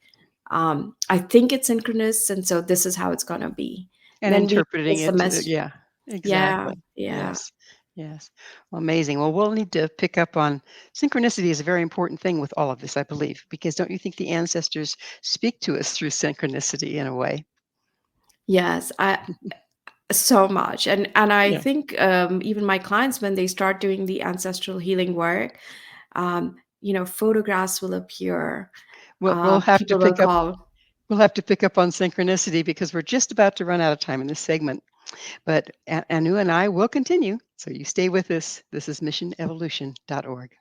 I think it's synchronous, and so this is how it's going to be. And Then we interpreting miss the it, message. yeah, Yeah, exactly. yeah. Yes, yes. Well, amazing. Well, we'll need to pick up on synchronicity is a very important thing with all of this, I believe, because don't you think the ancestors speak to us through synchronicity in a way? Yes, I so much. And I Yeah. think even my clients, when they start doing the ancestral healing work, photographs will appear. We'll have to People will pick up. call. We'll have to pick up on synchronicity because we're just about to run out of time in this segment. But Anu and I will continue. So you stay with us. This is missionevolution.org.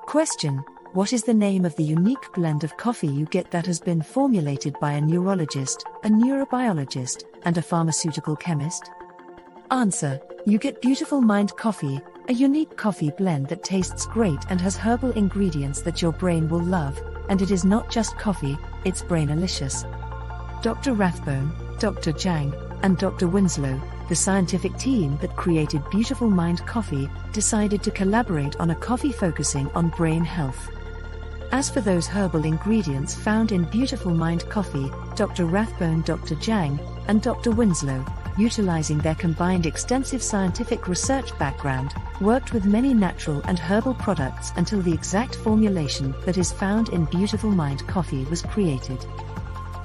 Question: what is the name of the unique blend of coffee you get that has been formulated by a neurologist, a neurobiologist, and a pharmaceutical chemist? Answer: you get Beautiful Mind Coffee, a unique coffee blend that tastes great and has herbal ingredients that your brain will love, and it is not just coffee, it's brainalicious. Dr. Rathbone, Dr. Jang, and Dr. Winslow, the scientific team that created Beautiful Mind Coffee, decided to collaborate on a coffee focusing on brain health. As for those herbal ingredients found in Beautiful Mind Coffee, Dr. Rathbone, Dr. Jang, and Dr. Winslow, utilizing their combined extensive scientific research background, worked with many natural and herbal products until the exact formulation that is found in Beautiful Mind Coffee was created.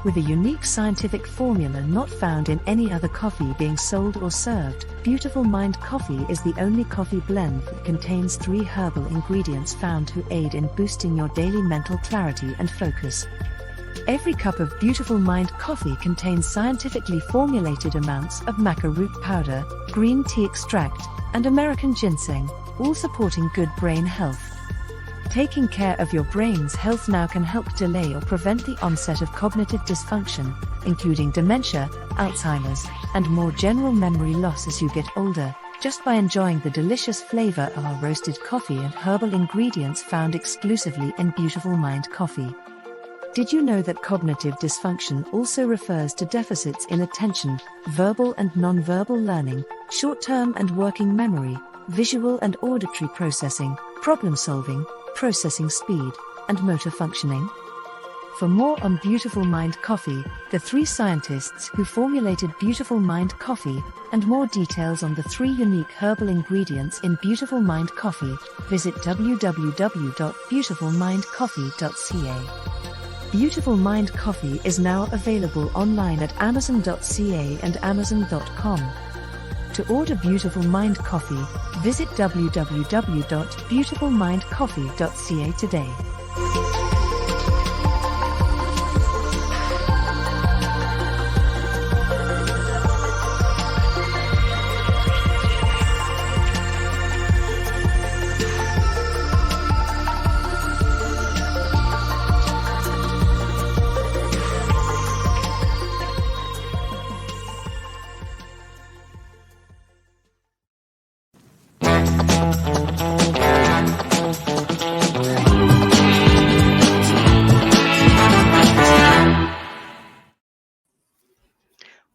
With a unique scientific formula not found in any other coffee being sold or served, Beautiful Mind Coffee is the only coffee blend that contains 3 herbal ingredients found to aid in boosting your daily mental clarity and focus. Every cup of Beautiful Mind Coffee contains scientifically formulated amounts of maca root powder, green tea extract, and American ginseng, all supporting good brain health. Taking care of your brain's health now can help delay or prevent the onset of cognitive dysfunction, including dementia, Alzheimer's, and more general memory loss as you get older, just by enjoying the delicious flavor of our roasted coffee and herbal ingredients found exclusively in Beautiful Mind Coffee. Did you know that cognitive dysfunction also refers to deficits in attention, verbal and nonverbal learning, short-term and working memory, visual and auditory processing, problem-solving, processing speed, and motor functioning? For more on Beautiful Mind Coffee, the 3 scientists who formulated Beautiful Mind Coffee, and more details on the 3 unique herbal ingredients in Beautiful Mind Coffee, visit www.beautifulmindcoffee.ca. Beautiful Mind Coffee is now available online at amazon.ca and amazon.com. To order Beautiful Mind Coffee, visit www.beautifulmindcoffee.ca today.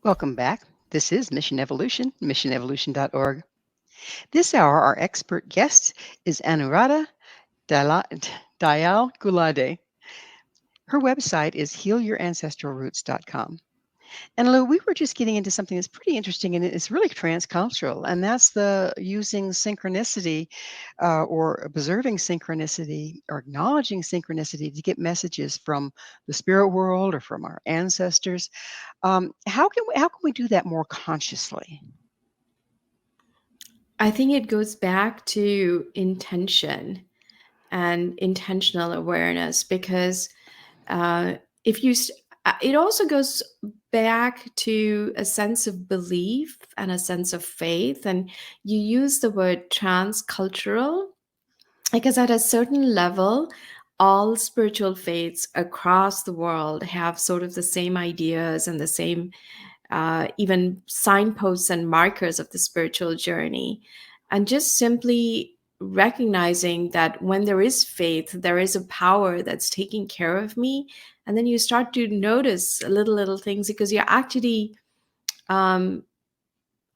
Welcome back. This is Mission Evolution, missionevolution.org. This hour, our expert guest is Anuradha Dayal-Gulati. Her website is healyourancestralroots.com. And Lou, we were just getting into something that's pretty interesting, and it's really transcultural, and that's the using synchronicity or observing synchronicity or acknowledging synchronicity to get messages from the spirit world or from our ancestors. How can we do that more consciously? I think it goes back to intention and intentional awareness, because it also goes back to a sense of belief and a sense of faith. And you use the word transcultural because at a certain level, all spiritual faiths across the world have sort of the same ideas and the same even signposts and markers of the spiritual journey. And just simply recognizing that when there is faith, there is a power that's taking care of me. And then you start to notice little things, because you're actually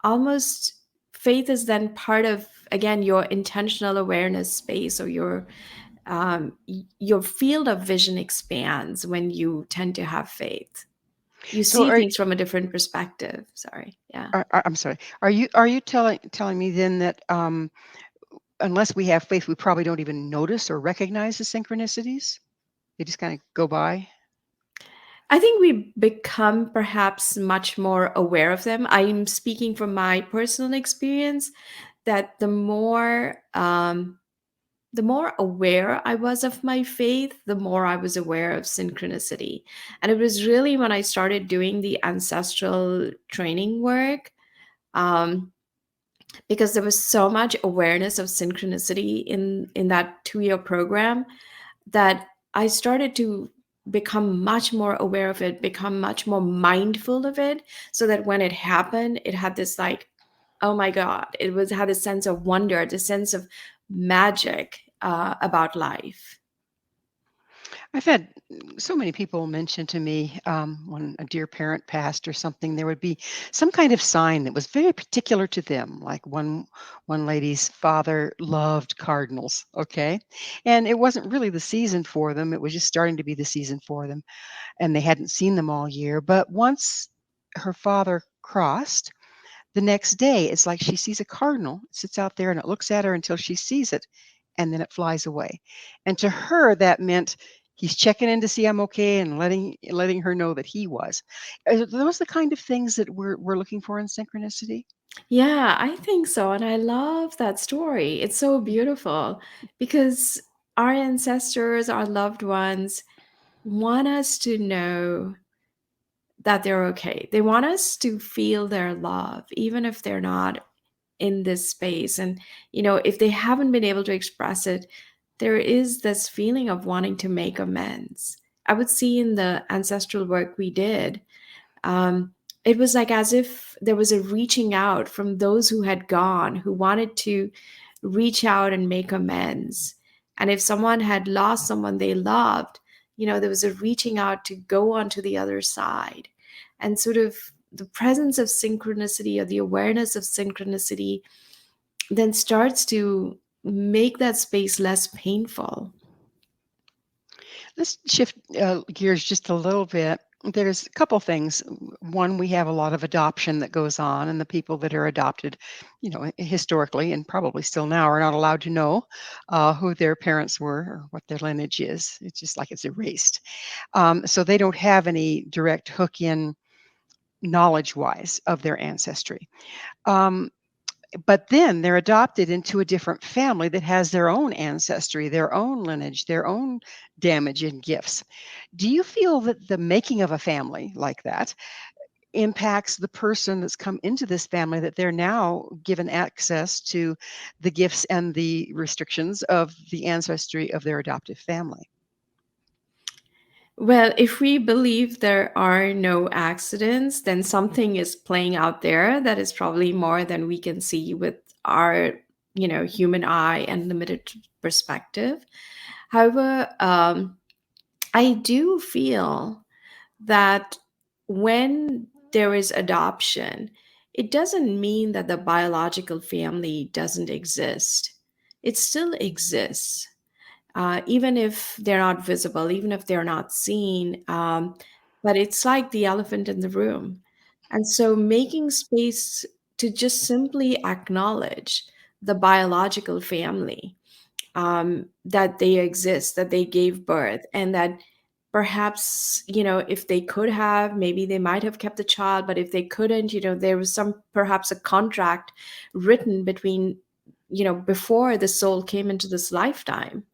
almost, faith is then part of, again, your intentional awareness space, or your field of vision expands when you tend to have faith. You see things from a different perspective. Sorry. Yeah. I'm sorry. Are you telling me then that unless we have faith, we probably don't even notice or recognize the synchronicities? They just kind of go by? I think we become perhaps much more aware of them. I'm speaking from my personal experience that the more aware I was of my faith, the more I was aware of synchronicity. And it was really when I started doing the ancestral training work, because there was so much awareness of synchronicity in that 2-year program, that I started to become much more aware of it, become much more mindful of it, so that when it happened, it had this like, oh my God, had a sense of wonder, the sense of magic about life. I've had so many people mention to me when a dear parent passed or something, there would be some kind of sign that was very particular to them. Like one lady's father loved cardinals, okay, and it wasn't really the season for them. It was just starting to be the season for them, and they hadn't seen them all year. But once her father crossed, the next day, it's like she sees a cardinal, it sits out there, and it looks at her until she sees it, and then it flies away. And to her, that meant he's checking in to see I'm okay and letting her know that he was. Are those the kind of things that we're looking for in synchronicity? Yeah, I think so. And I love that story. It's so beautiful because our ancestors, our loved ones, want us to know that they're okay. They want us to feel their love, even if they're not in this space. And, if they haven't been able to express it, there is this feeling of wanting to make amends. I would see in the ancestral work we did, um, it was like as if there was a reaching out from those who had gone, who wanted to reach out and make amends. And if someone had lost someone they loved, there was a reaching out to go on to the other side. And sort of the presence of synchronicity or the awareness of synchronicity then starts to make that space less painful. Let's shift gears just a little bit. There's a couple things. One, we have a lot of adoption that goes on, and the people that are adopted, historically and probably still now, are not allowed to know who their parents were or what their lineage is. It's just like it's erased. So they don't have any direct hook in knowledge-wise of their ancestry. Um, but then they're adopted into a different family that has their own ancestry, their own lineage, their own damage and gifts. Do you feel that the making of a family like that impacts the person that's come into this family, that they're now given access to the gifts and the restrictions of the ancestry of their adoptive family? Well, if we believe there are no accidents, then something is playing out there that is probably more than we can see with our, human eye and limited perspective. However, I do feel that when there is adoption, it doesn't mean that the biological family doesn't exist. It still exists, even if they're not visible, even if they're not seen. But it's like the elephant in the room. And so making space to just simply acknowledge the biological family, that they exist, that they gave birth, and that perhaps, if they could have, maybe they might have kept the child, but if they couldn't, there was perhaps a contract written between, before the soul came into this lifetime.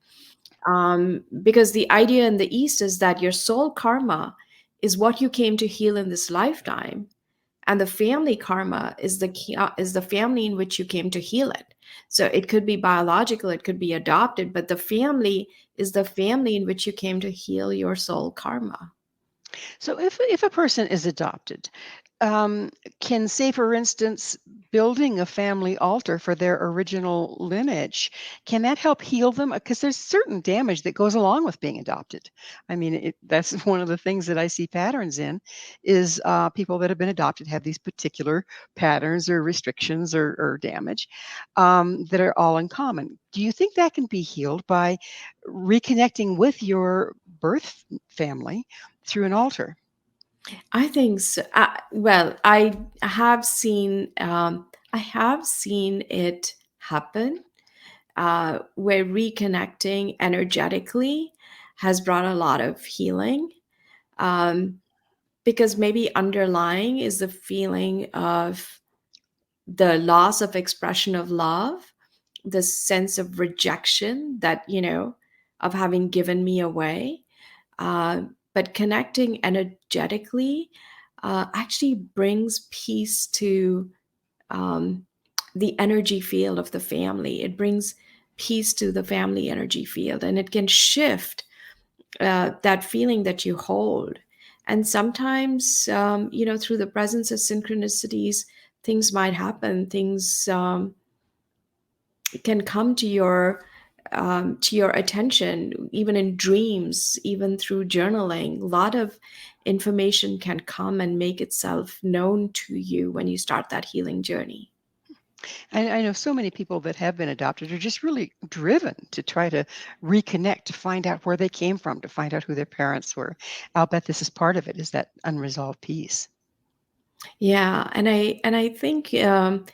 Because the idea in the East is that your soul karma is what you came to heal in this lifetime, and the family karma is the family in which you came to heal it. So it could be biological, it could be adopted, but the family is the family in which you came to heal your soul karma. So if a person is adopted, um, can, say, for instance, building a family altar for their original lineage, can that help heal them? Because there's certain damage that goes along with being adopted. I mean, that's one of the things that I see patterns in, is people that have been adopted have these particular patterns or restrictions or damage that are all in common. Do you think that can be healed by reconnecting with your birth family through an altar? I think so. Well, I have seen it happen, where reconnecting energetically has brought a lot of healing. Um, because maybe underlying is the feeling of the loss of expression of love, the sense of rejection that, of having given me away. But connecting energetically actually brings peace to um, the energy field of the family. It brings peace to the family energy field, and it can shift that feeling that you hold. And sometimes, through the presence of synchronicities, things might happen. Things can come to your to your attention, even in dreams, even through journaling. A lot of information can come and make itself known to you when you start that healing journey. I know so many people that have been adopted are just really driven to try to reconnect, to find out where they came from, to find out who their parents were. I'll bet this is part of it, is that unresolved piece. Yeah, and I think you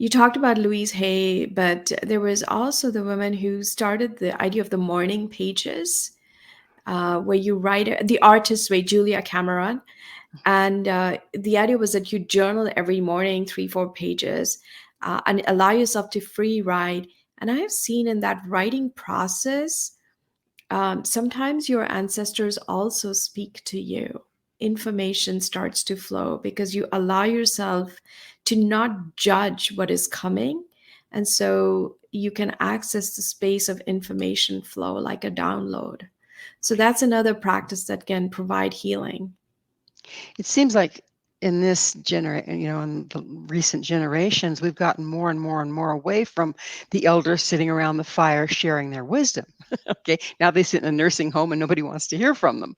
talked about Louise Hay, but there was also the woman who started the idea of the morning pages, where you write the artist's way, Julia Cameron. And the idea was that you journal every morning, 3-4 pages, and allow yourself to free write. And I have seen in that writing process, sometimes your ancestors also speak to you. Information starts to flow because you allow yourself to not judge what is coming. And so you can access the space of information flow like a download. So that's another practice that can provide healing. It seems like in this generation, in the recent generations, we've gotten more and more and more away from the elders sitting around the fire sharing their wisdom. Okay, now they sit in a nursing home and nobody wants to hear from them.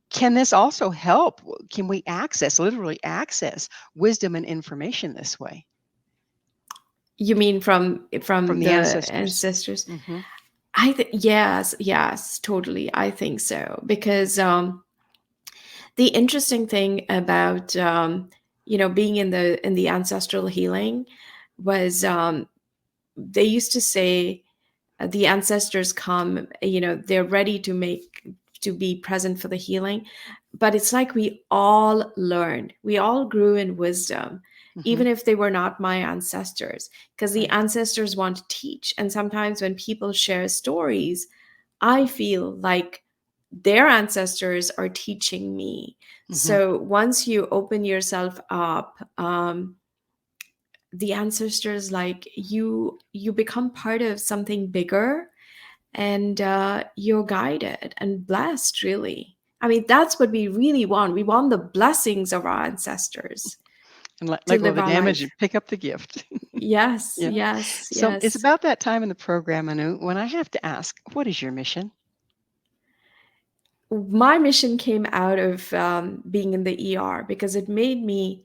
Can this also help? Can we literally access wisdom and information this way? You mean from the ancestors? Ancestors? Mm-hmm. Yes, totally. I think so, because the interesting thing about being in the ancestral healing was, they used to say, the ancestors come, they're ready to be present for the healing, but it's like we all learned, we all grew in wisdom, even if they were not my ancestors, because the ancestors want to teach. And sometimes when people share stories, I feel like their ancestors are teaching me. So once you open yourself up, the ancestors, like you become part of something bigger, and you're guided and blessed, really. I mean, that's what we really want. We want the blessings of our ancestors. And let go of the damage and pick up the gift. Yes, Yeah. yes. So it's about that time in the program, Anu, when I have to ask, what is your mission? My mission came out of being in the ER, because it made me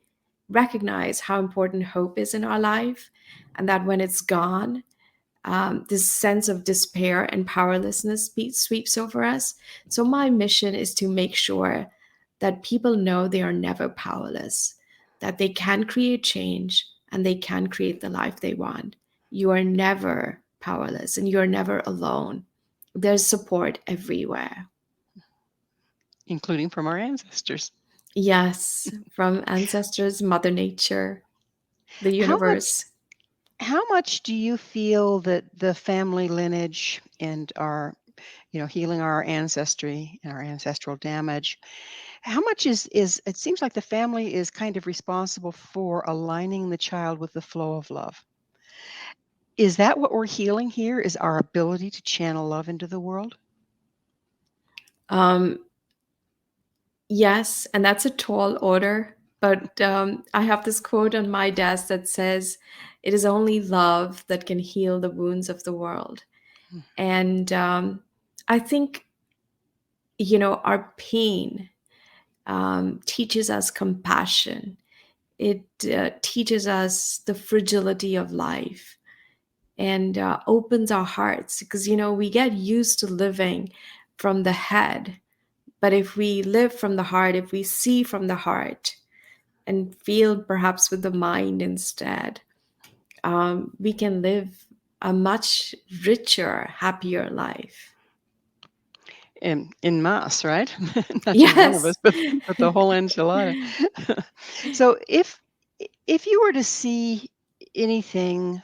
recognize how important hope is in our life, and that when it's gone, this sense of despair and powerlessness sweeps over us. So my mission is to make sure that people know they are never powerless, that they can create change and they can create the life they want. You are never powerless and you're never alone. There's support everywhere. Including from our ancestors. Yes, from ancestors, Mother Nature, the universe. How much do you feel that the family lineage and our, healing our ancestry and our ancestral damage, how much is it seems like the family is kind of responsible for aligning the child with the flow of love? Is that what we're healing here? Is our ability to channel love into the world? Yes, and that's a tall order. But I have this quote on my desk that says, "It is only love that can heal the wounds of the world." And I think, our pain teaches us compassion. It teaches us the fragility of life, and opens our hearts, because, we get used to living from the head. But if we live from the heart, if we see from the heart and feel perhaps with the mind instead, we can live a much richer, happier life. In mass, right? Not Yes. just one of us, but the whole enchilada. So if you were to see anything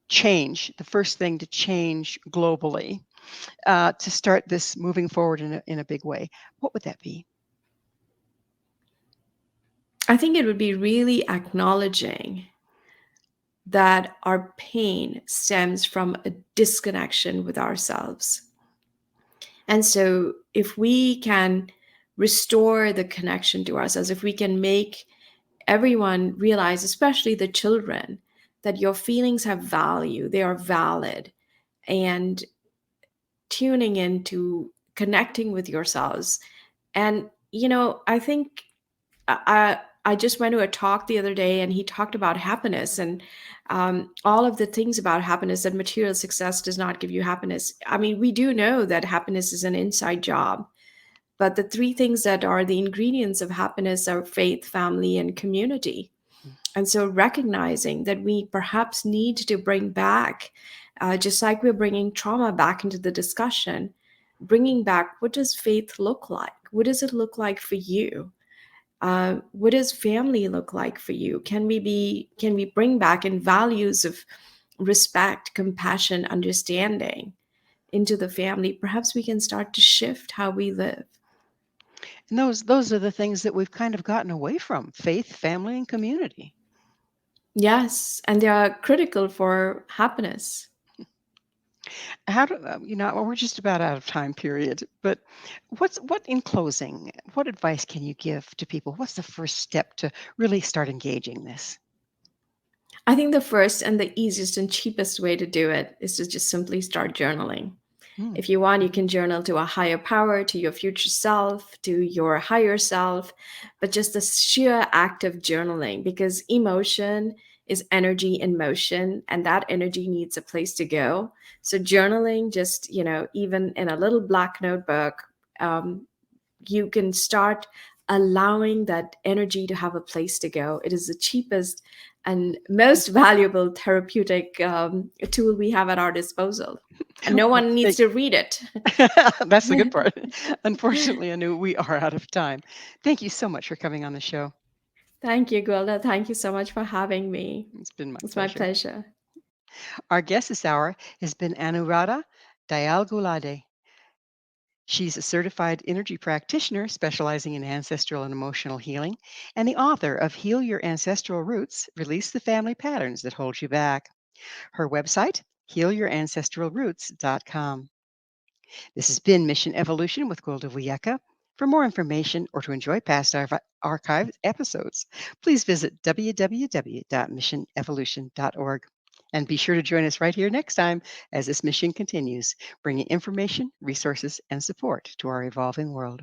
change, the first thing to change globally, to start this moving forward in a big way, what would that be? I think it would be really acknowledging that our pain stems from a disconnection with ourselves. And so if we can restore the connection to ourselves, if we can make everyone realize, especially the children, that your feelings have value, they are valid, and tuning into connecting with yourselves. And, I think I just went to a talk the other day, and he talked about happiness and all of the things about happiness, that material success does not give you happiness. I mean, we do know that happiness is an inside job, but the three things that are the ingredients of happiness are faith, family, and community. And so recognizing that we perhaps need to bring back, just like we're bringing trauma back into the discussion, bringing back, what does faith look like? What does it look like for you? What does family look like for you? Can we bring back in values of respect, compassion, understanding into the family? Perhaps we can start to shift how we live. And those are the things that we've kind of gotten away from: faith, family, and community. Yes, and they are critical for happiness. How do we're just about out of time period, but what in closing, what advice can you give to people? What's the first step to really start engaging this? I think the first and the easiest and cheapest way to do it is to just simply start journaling. If you want, you can journal to a higher power, to your future self, to your higher self, but just the sheer act of journaling, because emotion is energy in motion, and that energy needs a place to go. So journaling, just, even in a little black notebook, you can start allowing that energy to have a place to go. It is the cheapest and most valuable therapeutic tool we have at our disposal. And no one needs to read it. That's the good part. Unfortunately, Anu, we are out of time. Thank you so much for coming on the show. Thank you, Gwilda. Thank you so much for having me. It's been my It's pleasure. my pleasure. Our guest this hour has been Anuradha Dayal-Gulati. She's a certified energy practitioner specializing in ancestral and emotional healing, and the author of Heal Your Ancestral Roots, Release the Family Patterns That Hold You Back. Her website, healyourancestralroots.com. This has been Mission Evolution with Gwilda Wiyaka. For more information or to enjoy past archived episodes, please visit www.missionevolution.org. And be sure to join us right here next time as this mission continues, bringing information, resources, and support to our evolving world.